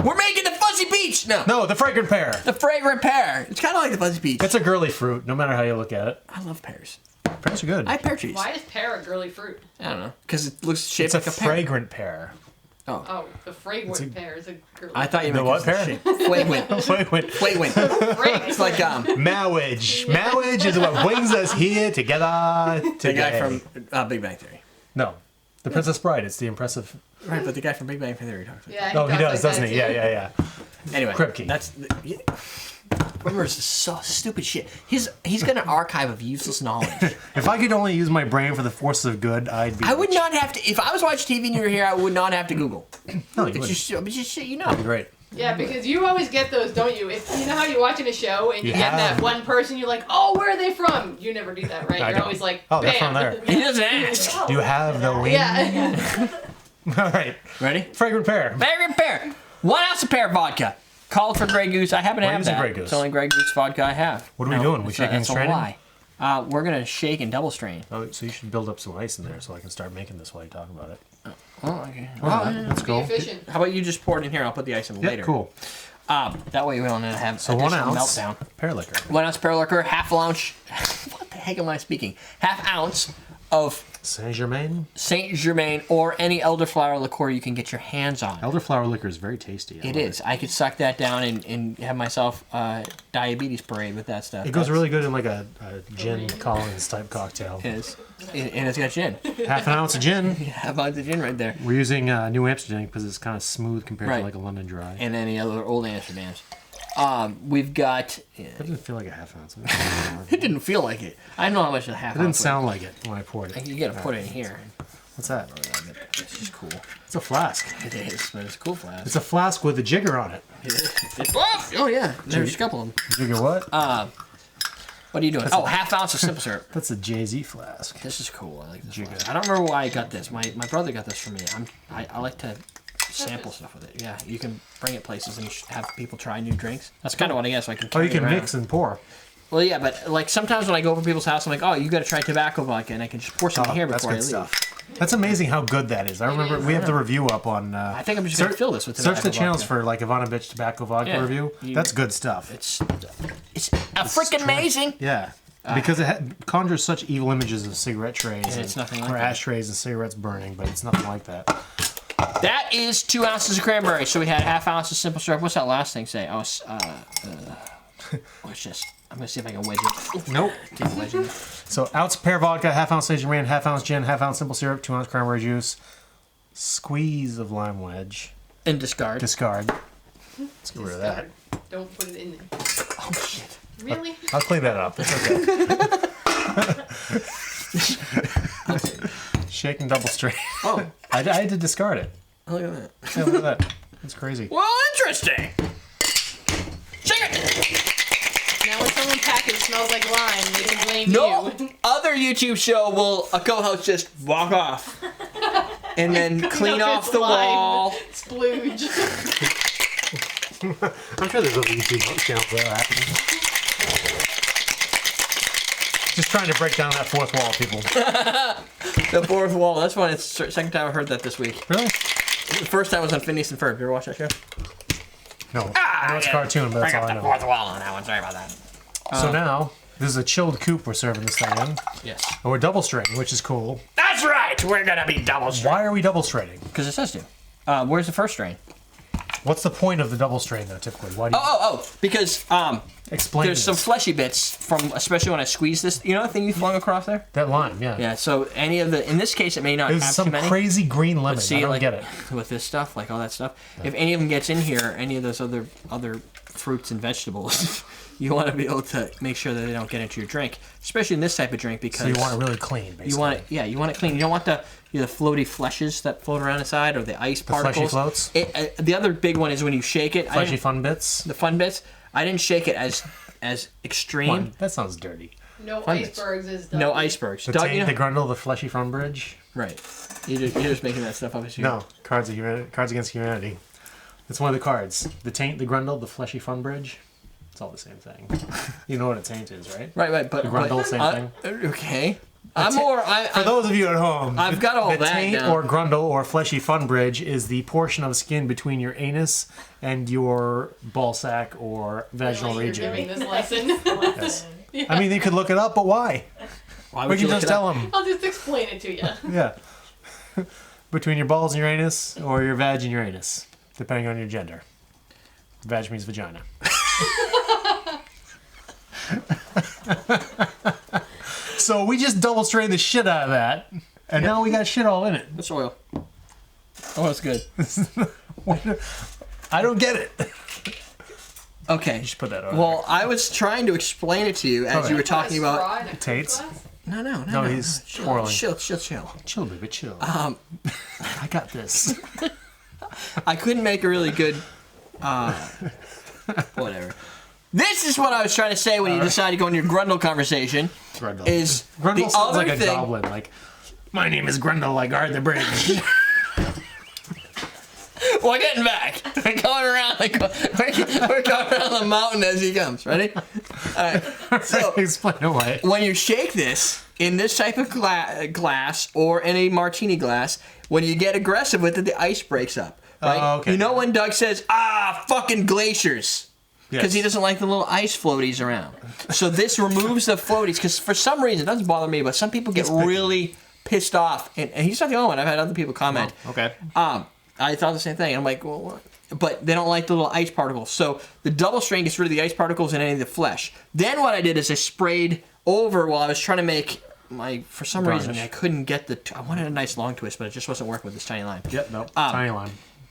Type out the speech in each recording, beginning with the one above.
We're making the Fuzzy Peach! No, the Fragrant Pear. The Fragrant Pear. It's kind of like the Fuzzy Peach. It's a girly fruit, no matter how you look at it. I love pears. Pears are good. I have pear trees. Why is pear a girly fruit? I don't know. Because it looks shaped It's like a a pear. fragrant pear. Oh, the fragrant pear is a girly. I thought you The meant what pear? Flagrant. Fragrant. Flagrant. Fragrant. It's like Marriage. Marriage is what brings us here together the today. guy from Big Bang Theory. No. The Princess Bride. It's the impressive... Right, but the guy from Big Bang Theory talks about. Yeah, Oh, he does, like doesn't that he? too. Yeah. Anyway, Kripke. that's remember, it's so stupid shit. He's got an archive of useless knowledge. If I could only use my brain for the forces of good, I'd be I would rich. not have to. If I was watching TV and you were here, I would not have to Google. No, you It's wouldn't. just shit you know. That'd be great. Yeah, because you always get those, don't you? If you know how you're watching a show and you You get have. that one person, you're like, oh, where are they from? You never do that, right? I You're don't. always like, Oh, bam. they're from there. He doesn't ask. Do you have the wing? Yeah. All right. Ready? Fragrant Pear. Fragrant Pear. 1 ounce of pear vodka. Called for Grey Goose. I happen to We're have using that. Grey Goose. It's the only Grey Goose vodka I have. What are we doing? We that's shaking and that's a straining? lie. We're gonna shake and double strain. Oh, so you should build up some ice in there so I can start making this while you talk about it. Oh, okay. That's Be cool. efficient. How about you just pour it in here? I'll put the ice in Yeah, later. cool. That way we don't have So 1 additional ounce meltdown. pear liquor. 1 ounce pear liquor, half ounce. What the heck am I speaking? Half ounce of Saint Germain. Saint Germain or any elderflower liqueur you can get your hands on. Elderflower liquor is very tasty. I It love is. I could suck that down and have myself diabetes parade with that stuff. It goes really good in like a gin Collins type cocktail. It is. And it's got gin. Half an ounce of gin. How about the gin right there? We're using New Amsterdam because it's kind of smooth compared Right. to like a London Dry. And any other old Amsterdams. We've got. That didn't feel like a half ounce. It didn't feel like it. I know how much a half It didn't ounce sound like it when I poured was. it. You gotta put it in here. What's that? It's just cool. It's a flask. It is, but it's a cool flask. It's a flask with a jigger on it. Oh yeah, there's a couple of them. Jigger what? What are you doing? Oh, half ounce of simple syrup. That's a Jay-Z flask. This is cool. I like this. Jigger. Flask. I don't remember why I got this. My brother got this for me. I like to sample stuff with it. Yeah, you can bring it places and have people try new drinks. That's kind of what I guess. So I can. Oh, carry you can it around. mix and pour. Well, yeah, but like sometimes when I go over people's house, I'm like, oh, you got to try tobacco vodka, and I can just pour some in here That's before I good leave. stuff. That's amazing how good that is. I remember we have the review up on. I think I'm just gonna fill this with Search tobacco the channels vodka. for like Ivana Bitch Tobacco Vodka Yeah. review. That's good stuff. It's a freaking amazing. Yeah. Because it conjures such evil images of cigarette trays And it's nothing like or that. ashtrays and cigarettes burning, but it's nothing like that. That is 2 ounces of cranberry. So we had half ounce of simple syrup. What's that last thing say? Oh, what's this? I'm gonna see if I can wedge it. Nope. Take a wedge in. So ounce pear vodka, half ounce Saint Germain, half ounce gin, half ounce simple syrup, 2 ounce cranberry juice, squeeze of lime wedge, And discard. discard. Let's get rid of that. Don't put it in there. Oh shit. Really? I'll clean that up. It's okay. Shake and double strain. Oh, I had to discard it. look at that. Yeah, look at that. That's crazy. Well, interesting. Shake it. Now when someone package smells like lime, they can blame No you. other YouTube show will a co-host just walk off and then clean up off his the lime. wall. Splooge. I'm sure there's other YouTube channels that are happening. Just trying to break down that fourth wall, people. The fourth wall. That's fun. It's the second time I heard that this week. Really? The first time was on Phineas and Ferb. You ever watch that show? No. I know it's a cartoon, but that's all I know. Fourth wall on that one. Sorry about that. So now, this is a chilled coupe we're serving this thing in. Yes. And we're double straining, which is cool. That's right. We're gonna be double strain. Why are we double straining? Because it says to. Where's the first strain? What's the point of the double strain, though, typically? Why do you Because explain there's some this? fleshy bits from, especially when I squeeze this. You know the thing you flung across there? That lime, yeah. Yeah. So any of the, in this case, it may not There's have some too many. crazy green lemon. See, I don't like get it. with this stuff, like all that stuff. If any of them gets in here, any of those other fruits and vegetables, you want to be able to make sure that they don't get into your drink, especially in this type of drink because So you want it really clean, basically. you want it, yeah, you want it clean. You don't want the floaty fleshes that float around inside or the ice fleshy particles. floats? The other big one is when you shake it. Fleshy fun bits? The fun bits. I didn't shake it as extreme. One. That sounds dirty. No Fun bits. icebergs is No done. icebergs. The Doug, taint, you know- the grundle, the fleshy fun bridge? Right. You're just making that stuff up as you No. Cards Against Humanity. It's one of the cards. The taint, the grundle, the fleshy fun bridge. It's all the same thing. You know what a taint is, right? Right, but The grundle, same thing. Okay. For those of you at home, I've got all the that taint down. or grundle or fleshy fun bridge is the portion of skin between your anus and your ball sack or vaginal Really, you're region. giving this lesson. Yes. I mean, they could look it up, but why? Why We would can you look just it up? tell them. I'll just explain it to you. Yeah. Between your balls and your anus or your vag and your anus, depending on your gender. Vag means vagina. So we just double strained the shit out of that, and now we got shit all in it. It's oil. Oh, it's good. I don't get it. Okay. You should put that on. Well, I was trying to explain it to you as Okay. you were talking about. Tates? No, he's chill, twirling. chill. Chill, baby, chill. I got this. I couldn't make a really good. Whatever. This is what I was trying to say when you decided to go in your Grundle conversation. Grundle. Is Grundle the sounds other like a thing? goblin. Like, my name is Grundle. I guard the bridge. We're getting back. We're going around. We're going around the mountain as he comes. Ready? All right. So Explain away. when you shake this in this type of glass or in a martini glass, when you get aggressive with it, the ice breaks up. Right? Oh, okay. You know when Doug says, fucking glaciers. Because he doesn't like the little ice floaties around. So this removes the floaties, because for some reason, it doesn't bother me, but some people get really pissed off. And he's not the only one. I've had other people comment. Oh, okay. I thought the same thing. I'm like, well, what? But they don't like the little ice particles. So the double strain gets rid of the ice particles and any of the flesh. Then what I did is I sprayed over while I was trying to make for some reason, I couldn't get I wanted a nice long twist, but it just wasn't working with this tiny lime. Yep, no. Tiny lime.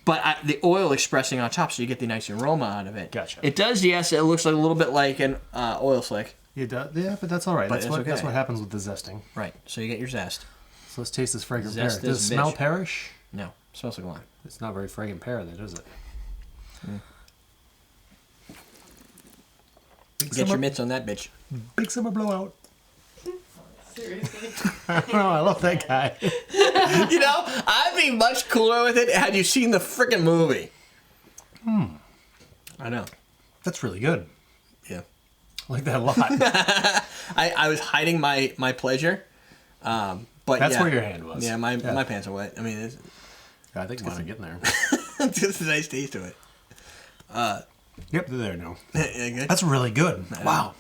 But the oil expressing on top, so you get the nice aroma out of it. Gotcha. It does, yes. It looks like a little bit like an oil slick. It does, yeah, but that's all right. But That's it's what okay. happens with the zesting. Right. So you get your zest. So let's taste this fragrant Zest pear. Does this it smell bitch. pearish? No. It smells like lime. It's not very fragrant pear, then, is it? Get your mitts on that bitch. Big summer blowout. Seriously. I don't know. I love that guy. You know, I'd be much cooler with it had you seen the freaking movie. I know. That's really good. Yeah. I like that a lot. I was hiding my pleasure. But That's yeah. where your hand was. Yeah, my pants are wet. I mean, it's I think it's getting there. just a nice taste to it. Yep, they're there now. Yeah, good. That's really good. Wow.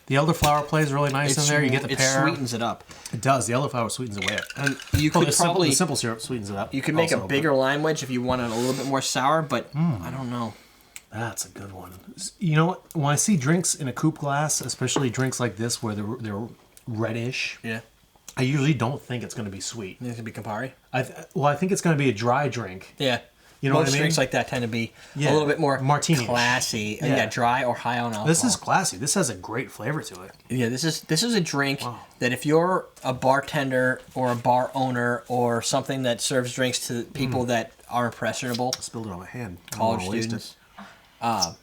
The elderflower plays really nice in there. You get the it pear. sweetens it up. It does. The elderflower sweetens away. And you could probably the simple syrup sweetens it up. you could make also, a bigger lime wedge if you wanted a little bit more sour, but I don't know. That's a good one. You know what? When I see drinks in a coupe glass, especially drinks like this where they're reddish, Yeah. I usually don't think it's going to be sweet. It's gonna be Campari. I think it's going to be a dry drink. Yeah. You know Most what I mean? drinks like that tend to be Yeah. a little bit more Martini-ish. classy. Yeah. Yeah, dry or high on alcohol. This is classy. This has a great flavor to it. Yeah, this is a drink that if you're a bartender or a bar owner or something that serves drinks to people that are impressionable, Spilled it on my hand. I don't college wanna waste students. it.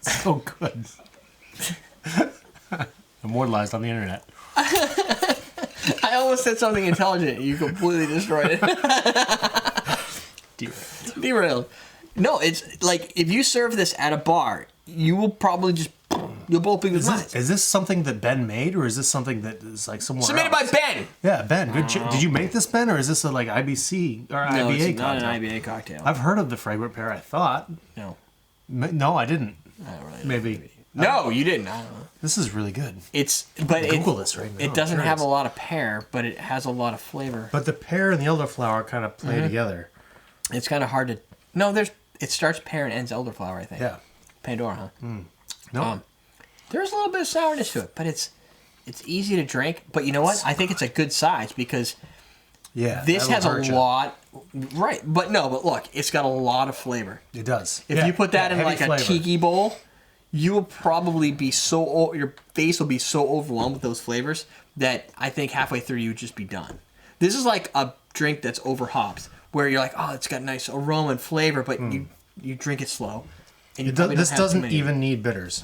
So good. Immortalized on the internet. I almost said something intelligent. You completely destroyed it. Derailed. No, it's like if you serve this at a bar, you will probably you'll both be good minds. Is this something that Ben made, or is this something that is like somewhere Submitted else? by Ben. Yeah, Ben. Good. Did you make this, Ben, or is this a like IBC or No, IBA it's not cocktail? an IBA cocktail. I've heard of the fragrant pear. I thought. No, No, I didn't. I don't really. Maybe. No, you didn't. I don't know. This is really good. But Google this right now. It doesn't Sure have is. a lot of pear, but it has a lot of flavor. But the pear and the elderflower kind of play together. It's kind of hard to. No, it starts pear and ends elderflower. I think. Yeah. Pandora, huh? No. There's a little bit of sourness to it, but it's easy to drink. But you know what? I think it's a good size because yeah. this that'll has a hurt ya. lot. Right, but look, it's got a lot of flavor. It does. If you put that in heavy like flavor. a tiki bowl, you will probably be your face will be so overwhelmed with those flavors that I think halfway through you would just be done. This is like a drink that's over hopped, where you're like, oh, it's got nice aroma and flavor, but you drink it slow. And you probably don't This have too doesn't many. even need bitters.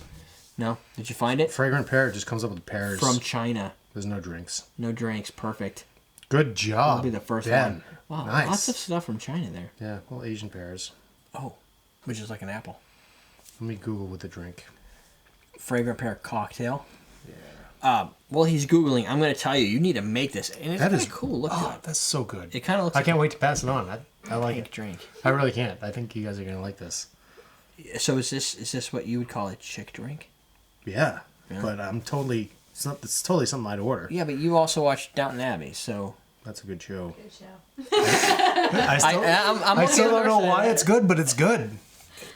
No, did you find it? Fragrant pear just comes up with pears. From China. There's no drinks. No drinks. Perfect. Good job. That'll be the first Ben. one. Wow, Nice. lots of stuff from China there. Yeah, well, Asian pears. Oh, which is like an apple. Let me Google with the drink. Fragrant pear cocktail. While he's Googling, I'm going to tell you, you need to make this. And it's That kind is of cool. Look Oh, at it. that's so good. It kind of looks I like can't wait to pass it on. I like a it. drink. I really can't. I think you guys are gonna like this. So is this what you would call a chick drink? Yeah, but it's totally something I'd order. Yeah, but you also watched Downton Abbey, so... That's a good show. Good show. I still don't know why it's good, but it's good.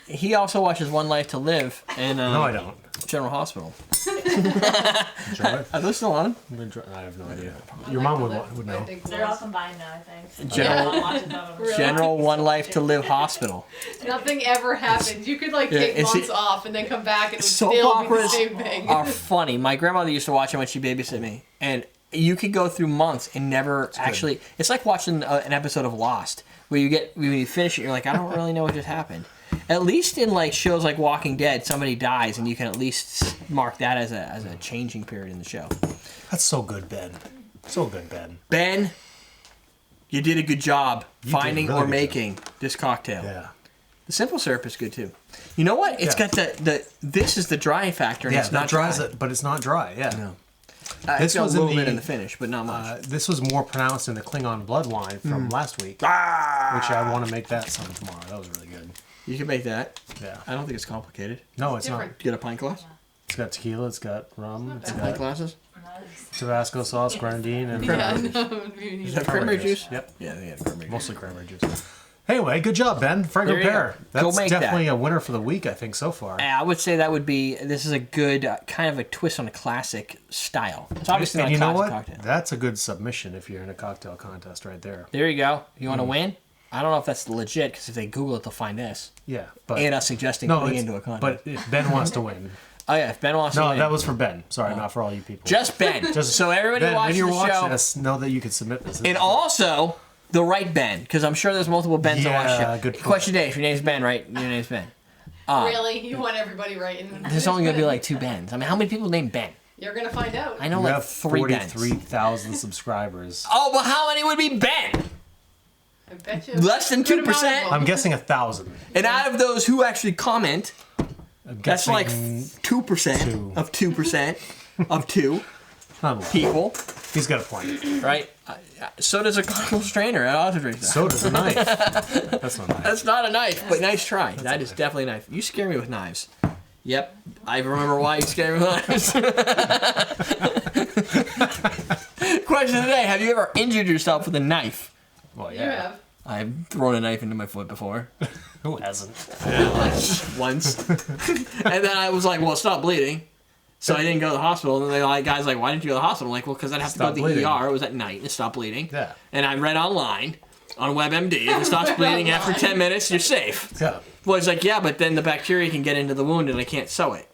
He also watches One Life to Live in No, I don't. General Hospital. Enjoy. Are those still on? I have no idea. Your mom would know. They're all combined now, I think. General- Yeah, watches of them. General One Life to Live Hospital. Nothing ever happens. You could like Yeah, take is months it- off and then come back and it would Soap still be the operas same thing. are funny. My grandmother used to watch them when she babysat me, and you could go through months and never actually. It's like watching an episode of Lost, where when you finish it, you're like, I don't really know what just happened. At least in like shows like Walking Dead, somebody dies, and you can at least mark that as a changing period in the show. That's so good, Ben. So good, Ben. Ben, you did a good job did finding really or good making this cocktail. Yeah. The simple syrup is good too. You know what? It's Yeah. got this is the dry factor, and Yeah, it's not that dries dry. it, but it's not dry. Yeah. No. This It's got was a in little bit the- in the finish, but not much. This was more pronounced in the Klingon blood wine from last week, which I want to make that some tomorrow. That was really good. You can make that. Yeah. I don't think it's complicated. No, it's Different. not. You get a pint glass? It's got tequila. It's got rum. It's Pint got glasses? Tabasco sauce, granadine, and Yeah, Cranberry no, we need Is that to- cranberry juice? Yep. Yeah, they have cranberry juice. Mostly cranberry juice. Anyway, good job, Ben. Fragrant There you Pear. go. Go That's make definitely that. a winner for the week, I think, so far. I would say that would be, this is a good kind of a twist on a classic style. It's obviously And not you a know classic what? cocktail. That's a good submission if you're in a cocktail contest right there. There you go. You want to win? I don't know if that's legit, because if they Google it, they'll find this. Yeah, but And us suggesting no, putting it's- into a contest. but if Ben wants to win. Oh yeah, if Ben wants to No, win. that was for Ben. Sorry, not for all you people. Just Ben. So everybody Ben, watching when you're the watching show. this, know that you can submit this. And also, the right Ben, because I'm sure there's multiple Bens that watch Yeah, it. good point. Question today, if your name's Ben, right? Your name's Ben. Really? You want everybody right? And There's only going to be like 2 Bens. I mean, how many people name Ben? You're gonna find out. I know You like have 3 Bens. 43,000 subscribers. Oh, well, how many would be Ben? I bet you. Less than Good amount of 2%? them. I'm guessing 1,000. And out of those who actually comment, I'm that's guessing like 2% two. of 2% of 2 Unlikely. people, He's got a point. right? So does a Cardinal strainer at Auto Drink. So does a knife. That's not nice. That's not a knife, but nice try. That is definitely a knife. You scare me with knives. Yep, I remember why you scare me with knives. Question today: have you ever injured yourself with a knife? Well, You yeah. have. I've thrown a knife into my foot before. Who hasn't? Once. And then I was like, well, stop bleeding. So I didn't go to the hospital. And then the guy's like, why didn't you go to the hospital? I'm like, well, because I'd have to go Stop to the bleeding. ER. It was at night and it stopped bleeding. Yeah. And I read online on WebMD, if it stops bleeding after 10 minutes, you're safe. Yeah. Well, he's like, yeah, but then the bacteria can get into the wound and I can't sew it.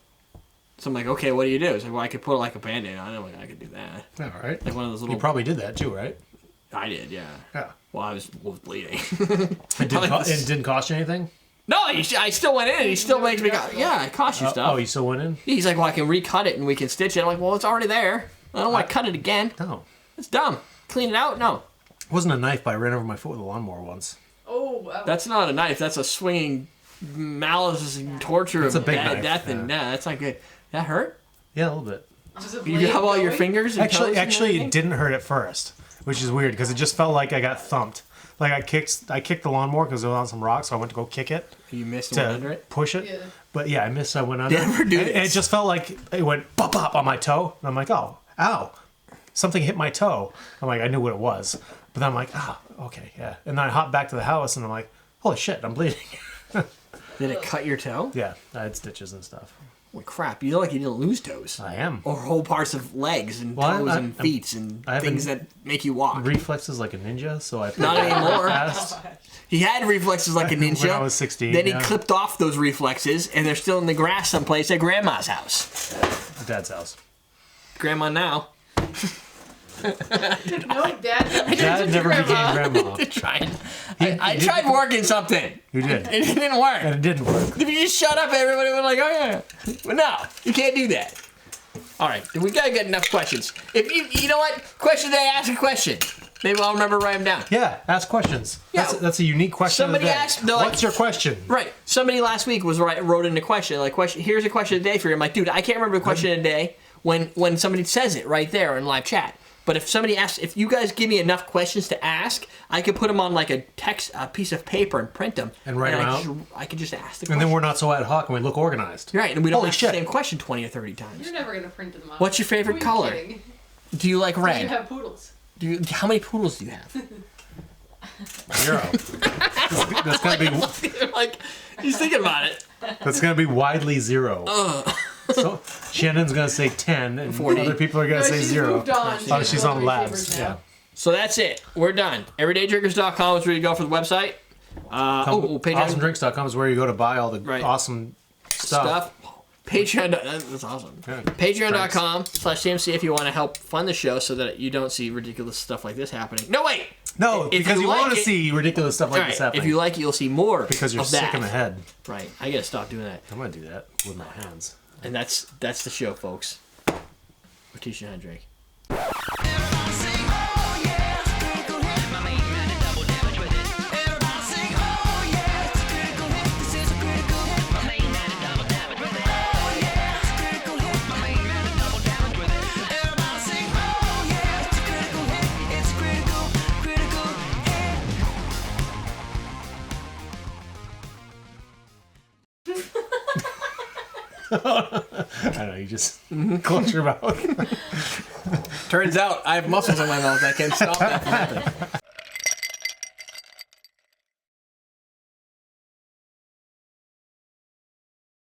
So I'm like, okay, what do you do? He's like, well, I could put like a Band-Aid on it. I'm like, I could do that. All right. Like one of those little... You probably did that too, right? I did, yeah. Yeah. Well, I was bleeding. It didn't cost you anything? No, I still went in and he still makes me go, yeah, it costs you stuff. Oh, you still went in? He's like, well, I can recut it and we can stitch it. I'm like, well, it's already there. I don't want to cut it again. No. It's dumb. Clean it out? No. It wasn't a knife, but I ran over my foot with a lawnmower once. Oh, wow. That's not a knife. That's a swinging malice and torture It's of a big bad knife, death. And yeah. nah, that's not good. That hurt? Yeah, a little bit. Was it You blade have all your going? fingers and toes and Actually, everything? it didn't hurt at first, which is weird because it just felt like I got thumped. Like I kicked the lawnmower because it was on some rocks, so I went to go kick it You missed and went under to it? push it. Yeah. But yeah, I missed. I went under. Never do And it this. just felt like it went pop pop on my toe, and I'm like, oh, ow, something hit my toe. I'm like, I knew what it was, but then I'm like, ah, okay, yeah. And then I hopped back to the house, and I'm like, holy shit, I'm bleeding. Did it cut your toe? Yeah, I had stitches and stuff. Well, crap. You look like you didn't lose toes. I am. Or whole parts of legs and Well, toes I- and feet and I haven't- things that make you walk. Reflexes like a ninja, so I Not anymore. fast. He had reflexes like a ninja. When I was 16, Then he yeah. clipped off those reflexes, and they're still in the grass someplace at Grandma's house. Dad's house. Grandma now. No, Dad. Dad never became grandma. Trying. I tried working something. You did, It didn't work. and it didn't work. If you just shut up, everybody would like, oh yeah. But no, you can't do that. All right, we gotta get enough questions. If you know what, question today, ask a question. Maybe I'll remember to write them down. Yeah, ask questions. Yeah. That's a unique question. Somebody of the day. asked, they're like- What's your question? Right. Somebody last week wrote in a question, like, here's a question of the day for you. I'm like, dude, I can't remember the question of the day when somebody says it right there in live chat. But if somebody asks, if you guys give me enough questions to ask, I could put them on like a piece of paper and print them. And write them out? I could just ask the And question. then we're not so ad hoc and we look organized. Right, and we don't Holy ask shit. the same question 20 or 30 times. You're never gonna print them out. What's your favorite Who are you color? kidding? Do you like You red? have poodles. How many poodles do you have? 0. That's gonna be Like, he's thinking about it. that's gonna be widely 0. So Shannon's gonna say 10, and 40. other people are gonna No, say she's 0. moved on. Oh, she's on one of my labs. favorites Yeah. now. So that's it. We're done. EverydayDrinkers.com is where you go for the website. Patreon AwesomeDrinks.com is where you go to buy all the Right. awesome stuff. Patreon. That's awesome. Yeah. Patreon.com/CMC if you want to help fund the show so that you don't see ridiculous stuff like this happening. No, wait. No, If because you you like want to it- see ridiculous stuff like All this right. happening. If you like it, you'll see more because you're of sick that. in the head. Right. I gotta stop doing that. I'm gonna do that with my hands. And that's the show, folks. We're teaching you how to drink. I don't know, you just close your mouth. Turns out I have muscles in my mouth that can stop that from happening.